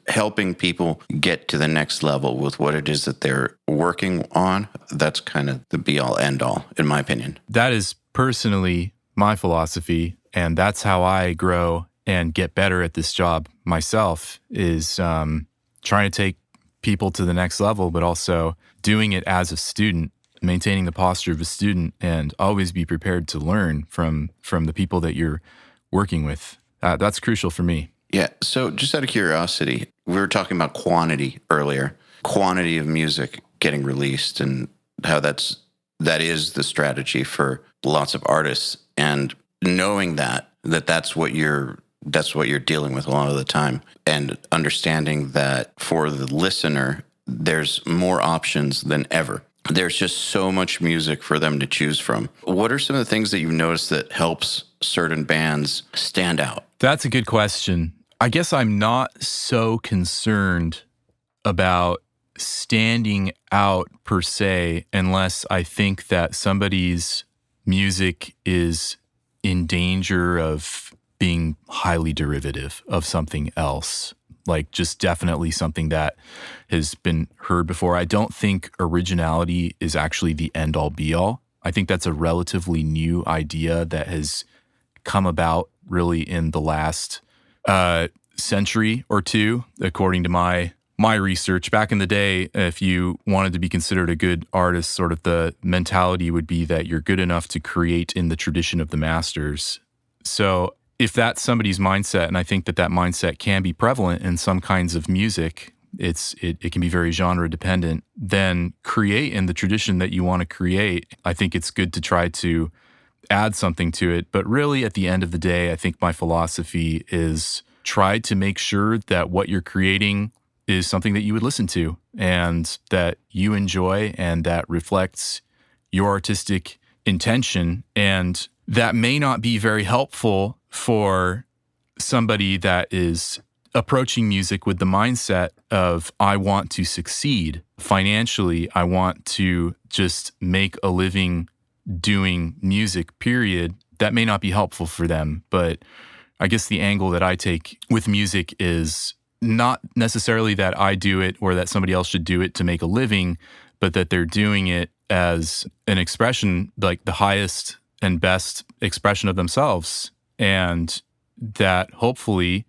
helping people get to the next level with what it is that they're working on. That's kind of the be-all, end-all, in my opinion. That is personally my philosophy, and that's how I grow and get better at this job myself, is trying to take people to the next level, but also doing it as a student, maintaining the posture of a student, and always be prepared to learn from the people that you're working with. That's crucial for me. Yeah. So just out of curiosity, we were talking about quantity earlier, quantity of music getting released and how that is the strategy for lots of artists. And knowing that's what you're dealing with a lot of the time, and understanding that for the listener, there's more options than ever. There's just so much music for them to choose from. What are some of the things that you've noticed that helps certain bands stand out? That's a good question. I guess I'm not so concerned about standing out per se, unless I think that somebody's music is in danger of being highly derivative of something else. Like just definitely something that has been heard before. I don't think originality is actually the end all be all. I think that's a relatively new idea that has come about really in the last century or two, according to my research. Back in the day, if you wanted to be considered a good artist, sort of the mentality would be that you're good enough to create in the tradition of the masters. So if that's somebody's mindset, and I think that mindset can be prevalent in some kinds of music, it can be very genre dependent, then create in the tradition that you want to create. I think it's good to try to add something to it. But really, at the end of the day, I think my philosophy is try to make sure that what you're creating is something that you would listen to and that you enjoy and that reflects your artistic intention. And that may not be very helpful for somebody that is approaching music with the mindset of, I want to succeed financially. I want to just make a living doing music, period. That may not be helpful for them. But I guess the angle that I take with music is not necessarily that I do it or that somebody else should do it to make a living, but that they're doing it as an expression, like the highest and best expression of themselves. And that hopefully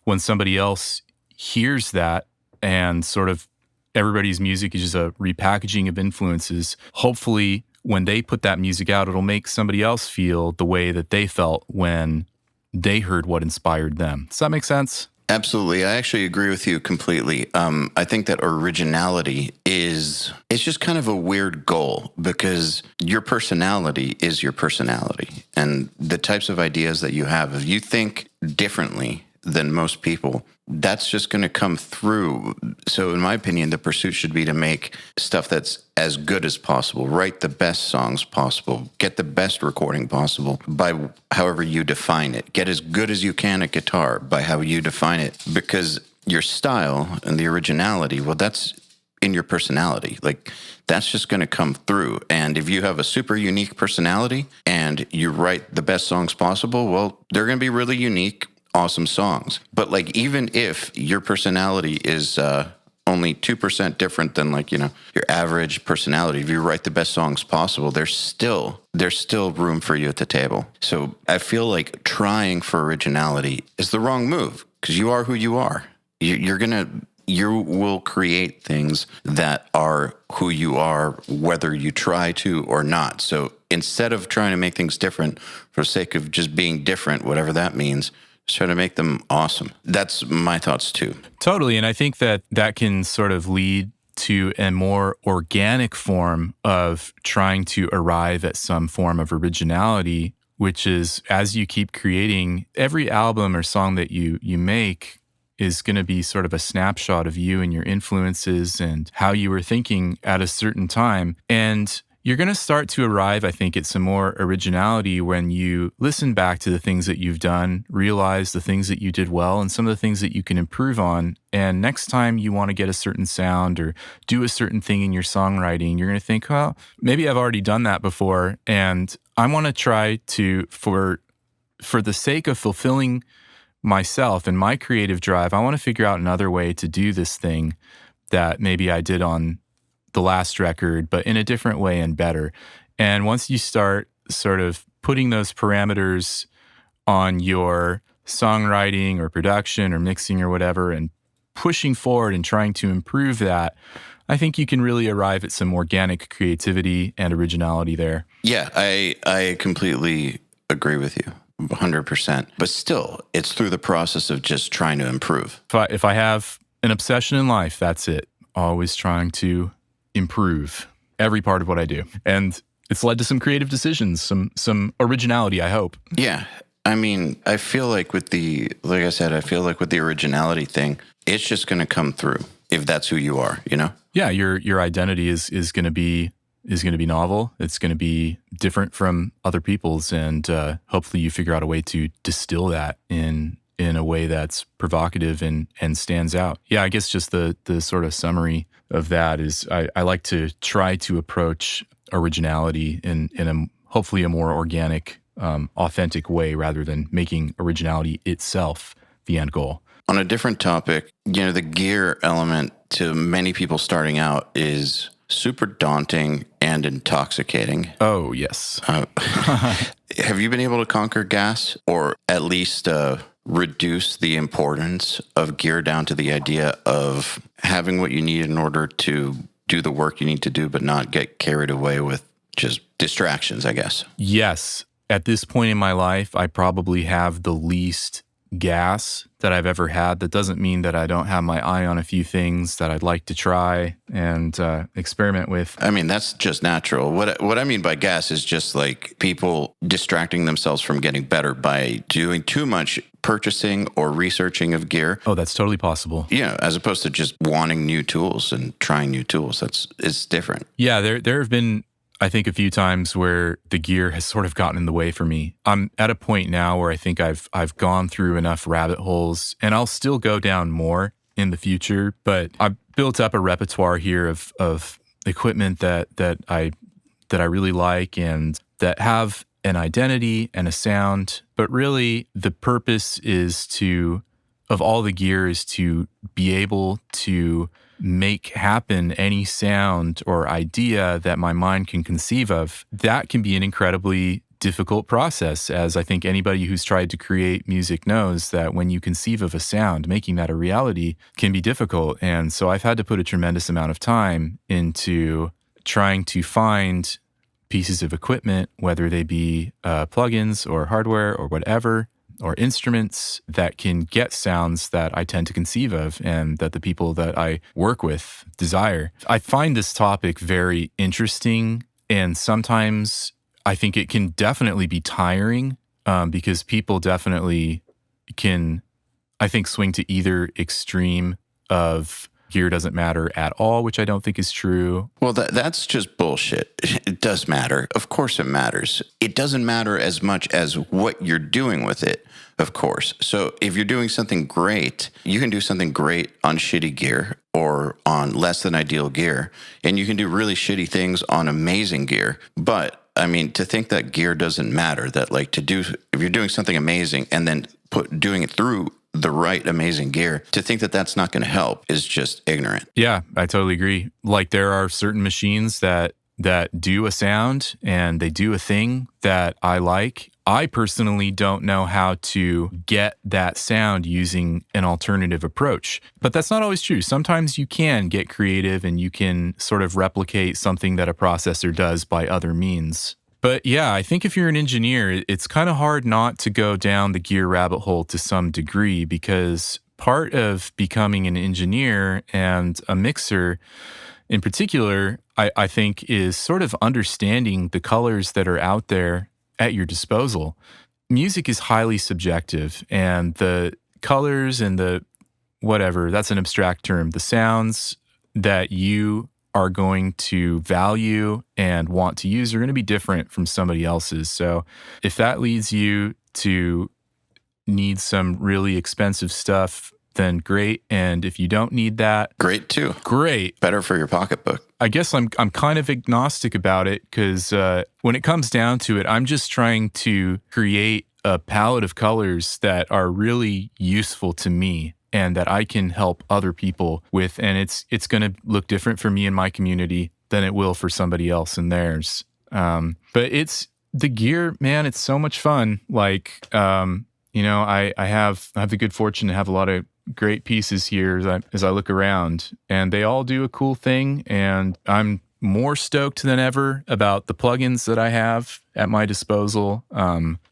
when somebody else hears that and sort of everybody's music is just a repackaging of influences, hopefully when they put that music out, it'll make somebody else feel the way that they felt when they heard what inspired them. Does that make sense? Absolutely. I actually agree with you completely. I think that originality it's just kind of a weird goal because your personality is your personality. And the types of ideas that you have, if you think differently than most people, that's just going to come through. So in my opinion, the pursuit should be to make stuff that's as good as possible, write the best songs possible, get the best recording possible by however you define it, get as good as you can at guitar by how you define it, because your style and the originality, well, that's in your personality. Like that's just going to come through. And if you have a super unique personality and you write the best songs possible, well, they're going to be really unique, awesome songs. But like, even if your personality is only 2% different than like, your average personality, if you write the best songs possible, there's still room for you at the table. So I feel like trying for originality is the wrong move because you are who you are. You will create things that are who you are, whether you try to or not. So instead of trying to make things different for the sake of just being different, whatever that means, just try to make them awesome. That's my thoughts too. Totally. And I think that can sort of lead to a more organic form of trying to arrive at some form of originality, which is as you keep creating, every album or song that you make is going to be sort of a snapshot of you and your influences and how you were thinking at a certain time. And you're going to start to arrive, I think, at some more originality when you listen back to the things that you've done, realize the things that you did well and some of the things that you can improve on. And next time you want to get a certain sound or do a certain thing in your songwriting, you're going to think, well, maybe I've already done that before. And I want to try to, for the sake of fulfilling myself and my creative drive, I want to figure out another way to do this thing that maybe I did on the last record, but in a different way and better. And once you start sort of putting those parameters on your songwriting or production or mixing or whatever and pushing forward and trying to improve that, I think you can really arrive at some organic creativity and originality there. Yeah, I completely agree with you. 100%. But still, it's through the process of just trying to improve. If I have an obsession in life, that's it. Always trying to improve every part of what I do. And it's led to some creative decisions, some originality, I hope. Yeah. I mean, I feel like with the originality thing, it's just going to come through if that's who you are, Yeah, your identity is going to be novel. It's going to be different from other people's, and hopefully you figure out a way to distill that in a way that's provocative and stands out. Yeah, I guess just the sort of summary of that is I like to try to approach originality in a hopefully a more organic, authentic way rather than making originality itself the end goal. On a different topic, the gear element to many people starting out is super daunting and intoxicating. Oh, yes. Have you been able to conquer gas or at least reduce the importance of gear down to the idea of having what you need in order to do the work you need to do, but not get carried away with just distractions, I guess? Yes. At this point in my life, I probably have the least gas that I've ever had. That doesn't mean that I don't have my eye on a few things that I'd like to try and experiment with. I mean, that's just natural. What I mean by gas is just like people distracting themselves from getting better by doing too much purchasing or researching of gear. Oh, that's totally possible. Yeah, as opposed to just wanting new tools and trying new tools. It's different. Yeah, there have been, I think, a few times where the gear has sort of gotten in the way for me. I'm at a point now where I think I've gone through enough rabbit holes, and I'll still go down more in the future, but I've built up a repertoire here of equipment that I really like and that have an identity and a sound. But really the purpose of all the gear is to be able to make happen any sound or idea that my mind can conceive of. That can be an incredibly difficult process, as I think anybody who's tried to create music knows that when you conceive of a sound, making that a reality can be difficult. And so I've had to put a tremendous amount of time into trying to find pieces of equipment, whether they be plugins or hardware or whatever, or instruments that can get sounds that I tend to conceive of and that the people that I work with desire. I find this topic very interesting, and sometimes I think it can definitely be tiring because people definitely can, I think, swing to either extreme of gear doesn't matter at all, which I don't think is true. Well, that's just bullshit. It does matter. Of course it matters. It doesn't matter as much as what you're doing with it, of course. So if you're doing something great, you can do something great on shitty gear or on less than ideal gear, and you can do really shitty things on amazing gear. But I mean, to think that gear doesn't matter, that like if you're doing something amazing and then doing it through the right amazing gear, to think that that's not going to help is just ignorant. Yeah, I totally agree. Like there are certain machines that do a sound and they do a thing that I like. I personally don't know how to get that sound using an alternative approach, but that's not always true. Sometimes you can get creative and you can sort of replicate something that a processor does by other means. But yeah, I think if you're an engineer, it's kind of hard not to go down the gear rabbit hole to some degree, because part of becoming an engineer and a mixer in particular, I think, is sort of understanding the colors that are out there at your disposal. Music is highly subjective, and the colors and the whatever, that's an abstract term, the sounds that you are going to value and want to use are going to be different from somebody else's. So if that leads you to need some really expensive stuff, then great. And if you don't need that, great too. Great. Better for your pocketbook. I guess I'm kind of agnostic about it, because when it comes down to it, I'm just trying to create a palette of colors that are really useful to me and that I can help other people with. And it's going to look different for me in my community than it will for somebody else in theirs. But it's the gear, man, it's so much fun. Like, I have the good fortune to have a lot of great pieces here as I look around, and they all do a cool thing. And I'm more stoked than ever about the plugins that I have at my disposal,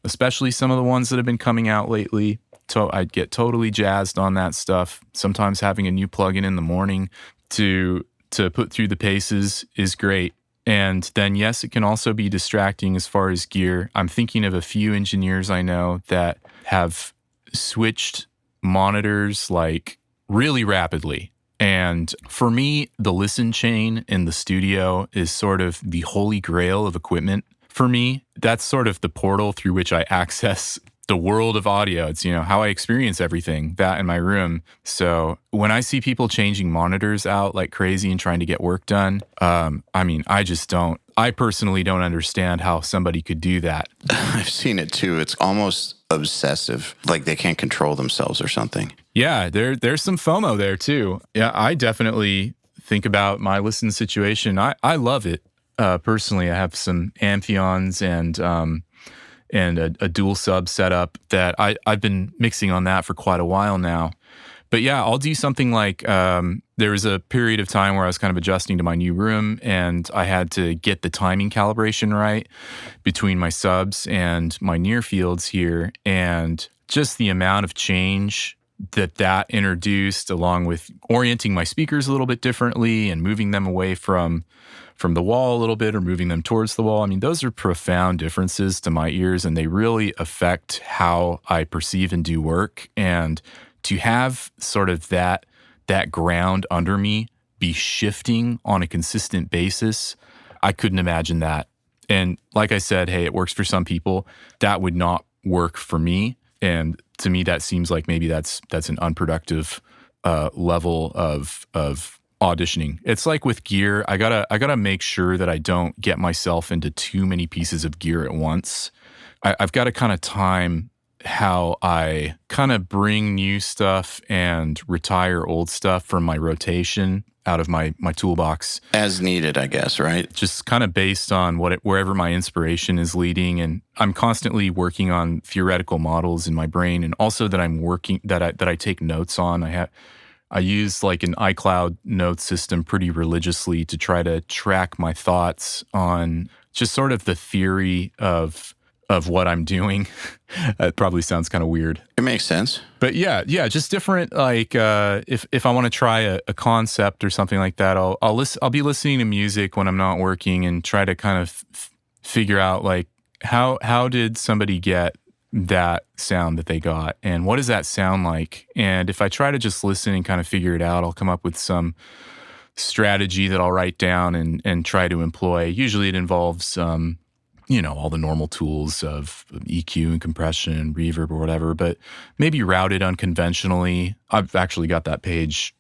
especially some of the ones that have been coming out lately. I get totally jazzed on that stuff. Sometimes having a new plugin in the morning to put through the paces is great. And then, yes, it can also be distracting as far as gear. I'm thinking of a few engineers I know that have switched monitors like really rapidly. And for me, the listen chain in the studio is sort of the holy grail of equipment. For me, that's sort of the portal through which I access the world of audio. It's, how I experience everything, that in my room. So when I see people changing monitors out like crazy and trying to get work done, I personally don't understand how somebody could do that. I've seen it too. It's almost obsessive, like they can't control themselves or something. Yeah, there's some FOMO there too. Yeah, I definitely think about my listen situation. I love it. Personally, I have some Amphions and a dual sub setup that I've been mixing on that for quite a while now. But yeah, I'll do something like, there was a period of time where I was kind of adjusting to my new room, and I had to get the timing calibration right between my subs and my near fields here. And just the amount of change that introduced, along with orienting my speakers a little bit differently and moving them away from the wall a little bit or moving them towards the wall. I mean, those are profound differences to my ears, and they really affect how I perceive and do work. And to have sort of that ground under me be shifting on a consistent basis, I couldn't imagine that. And like I said, hey, it works for some people. That would not work for me. And to me, that seems like maybe that's an unproductive level of auditioning. It's like with gear, I gotta make sure that I don't get myself into too many pieces of gear at once. I've got to kind of time how I kind of bring new stuff and retire old stuff from my rotation. out of my toolbox as needed, I guess, right? just kind of based on wherever my inspiration is leading. And I'm constantly working on theoretical models in my brain, and also that I take notes on. I use like an iCloud note system pretty religiously to try to track my thoughts on just sort of the theory of what I'm doing. It probably sounds kind of weird. It makes sense. But yeah, just different, like if I want to try a concept or something like that, I'll be listening to music when I'm not working and try to kind of figure out like how did somebody get that sound that they got, and what does that sound like? And if I try to just listen and kind of figure it out, I'll come up with some strategy that I'll write down and try to employ. Usually it involves all the normal tools of EQ and compression and reverb or whatever, but maybe routed unconventionally. I've actually got that page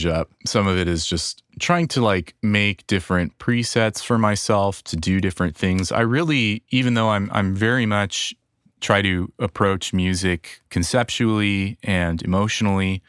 up. Some of it is just trying to like make different presets for myself to do different things. I really, even though I'm very much try to approach music conceptually and emotionally,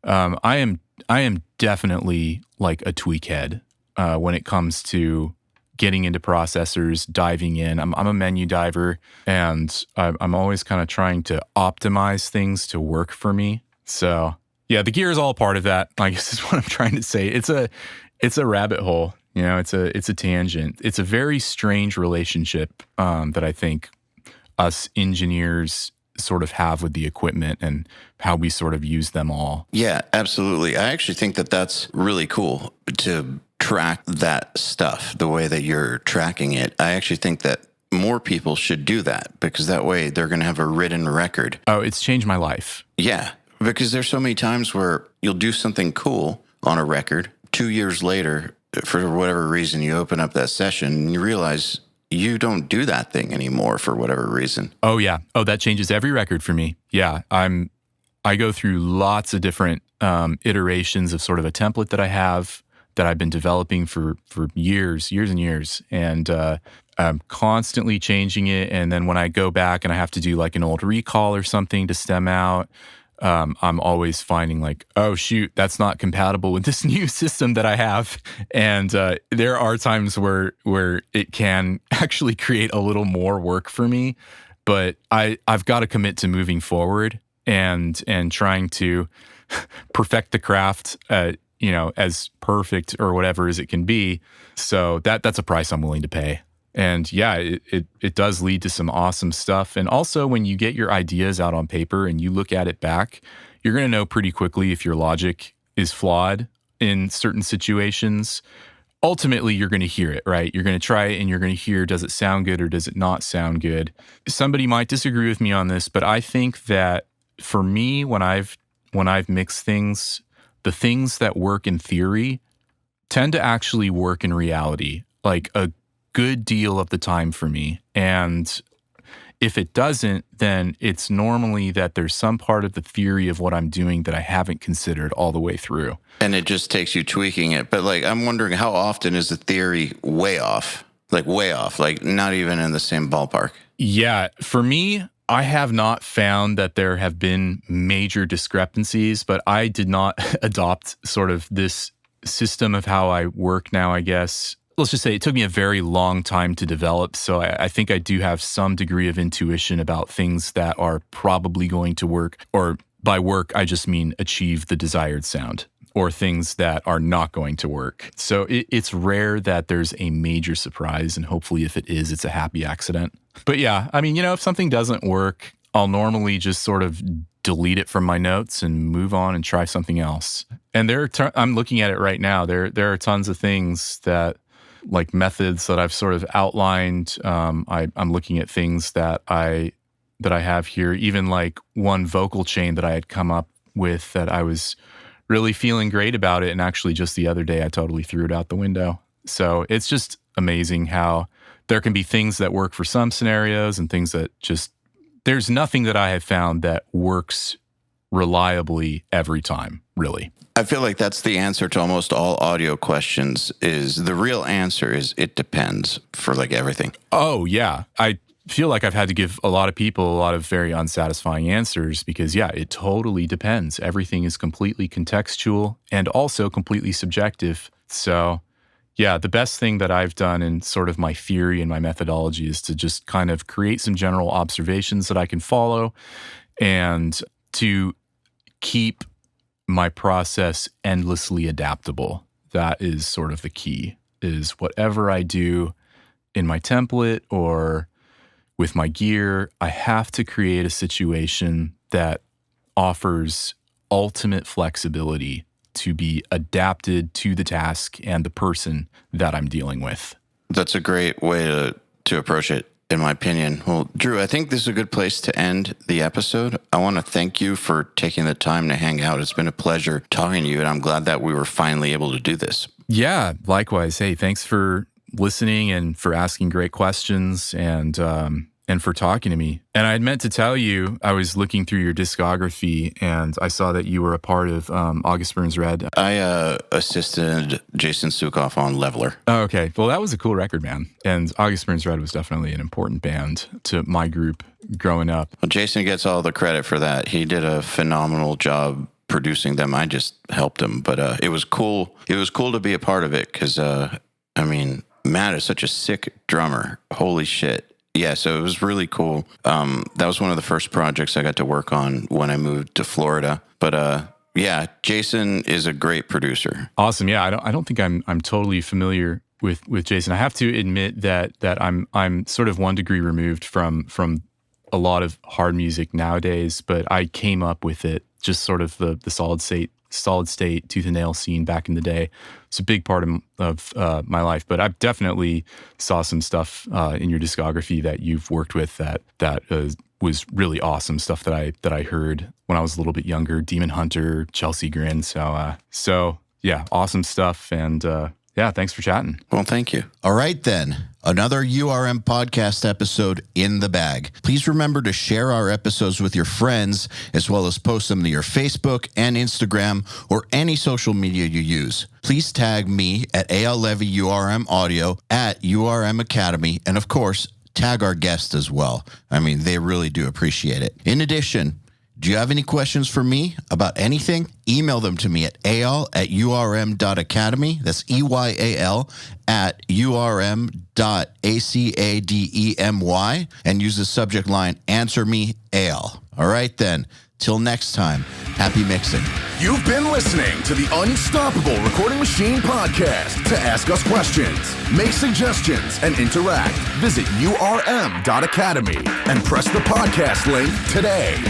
I am definitely like a tweak head when it comes to getting into processors, diving in. I'm a menu diver, and I'm always kind of trying to optimize things to work for me. So yeah, the gear is all part of that, I guess is what I'm trying to say. It's a rabbit hole, it's a tangent. It's a very strange relationship that I think us engineers sort of have with the equipment and how we sort of use them all. Yeah, absolutely. I actually think that that's really cool to track that stuff the way that you're tracking it. I actually think that more people should do that, because that way they're going to have a written record. Oh, it's changed my life. Yeah, because there's so many times where you'll do something cool on a record. 2 years later, for whatever reason, you open up that session and you realize you don't do that thing anymore for whatever reason. Oh yeah. Oh, that changes every record for me. Yeah. I go through lots of different iterations of sort of a template that I have that I've been developing for years and years. And I'm constantly changing it. And then when I go back and I have to do like an old recall or something to stem out, I'm always finding like, oh shoot, that's not compatible with this new system that I have. And there are times where it can actually create a little more work for me, but I've got to commit to moving forward and trying to perfect the craft, as perfect or whatever as it can be. So that's a price I'm willing to pay. And yeah, it does lead to some awesome stuff. And also when you get your ideas out on paper and you look at it back, you're going to know pretty quickly if your logic is flawed in certain situations. Ultimately, you're going to hear it, right? You're going to try it and you're going to hear, does it sound good or does it not sound good? Somebody might disagree with me on this, but I think that for me, when I've mixed things, the things that work in theory tend to actually work in reality, like a good deal of the time for me. And if it doesn't, then it's normally that there's some part of the theory of what I'm doing that I haven't considered all the way through. And it just takes you tweaking it. But like, I'm wondering, how often is the theory way off? Like way off, like not even in the same ballpark? Yeah, for me, I have not found that there have been major discrepancies, but I did not adopt sort of this system of how I work now, I guess. Let's just say it took me a very long time to develop. So I think I do have some degree of intuition about things that are probably going to work, or by work, I just mean achieve the desired sound, or things that are not going to work. So it's rare that there's a major surprise, and hopefully if it is, it's a happy accident. But yeah, I mean, if something doesn't work, I'll normally just sort of delete it from my notes and move on and try something else. And I'm looking at it right now. There are tons of things that, like methods that I've sort of outlined. I'm looking at things that I have here, even like one vocal chain that I had come up with that I was really feeling great about it. And actually just the other day, I totally threw it out the window. So it's just amazing how there can be things that work for some scenarios and things that there's nothing that I have found that works reliably every time, really. I feel like that's the answer to almost all audio questions. Is the real answer is it depends for like everything. Oh yeah. feel like I've had to give a lot of people a lot of very unsatisfying answers because, yeah, it totally depends. Everything is completely contextual and also completely subjective. So, yeah, the best thing that I've done in sort of my theory and my methodology is to just kind of create some general observations that I can follow and to keep my process endlessly adaptable. That is sort of the key, is whatever I do in my template or with my gear, I have to create a situation that offers ultimate flexibility to be adapted to the task and the person that I'm dealing with. That's a great way to approach it, in my opinion. Well, Dryw, I think this is a good place to end the episode. I want to thank you for taking the time to hang out. It's been a pleasure talking to you, and I'm glad that we were finally able to do this. Yeah, likewise. Hey, thanks for listening and for asking great questions and for talking to me. And I had meant to tell you, I was looking through your discography and I saw that you were a part of August Burns Red. I assisted Jason Sukoff on Leveler. Oh, okay. Well, that was a cool record, man. And August Burns Red was definitely an important band to my group growing up. Well, Jason gets all the credit for that. He did a phenomenal job producing them. I just helped him, but it was cool. It was cool to be a part of it because, Matt is such a sick drummer. Holy shit. Yeah, so it was really cool. That was one of the first projects I got to work on when I moved to Florida. But yeah, Jason is a great producer. Awesome. Yeah, I don't think I'm totally familiar with Jason. I have to admit that I'm sort of 1 degree removed from a lot of hard music nowadays, but I came up with it, just sort of the solid state tooth and nail scene back in the day. It's a big part of my life, but I've definitely saw some stuff in your discography that you've worked with that was really awesome stuff that I heard when I was a little bit younger. Demon Hunter, Chelsea Grin. So yeah, awesome stuff. And yeah, thanks for chatting. Well, thank you. All right, then. Another URM podcast episode in the bag. Please remember to share our episodes with your friends, as well as post them to your Facebook and Instagram or any social media you use. Please tag me at EYAL Levy URM Audio at URM Academy, and of course, tag our guests as well. I mean, they really do appreciate it. In addition, do you have any questions for me about anything? Email them to me at eyal@urm.academy. That's EYAL at urm.academy, and use the subject line, Answer Me EYAL. All right, then. Till next time, happy mixing. You've been listening to the Unstoppable Recording Machine podcast. To ask us questions, make suggestions, and interact, visit urm.academy and press the podcast link today.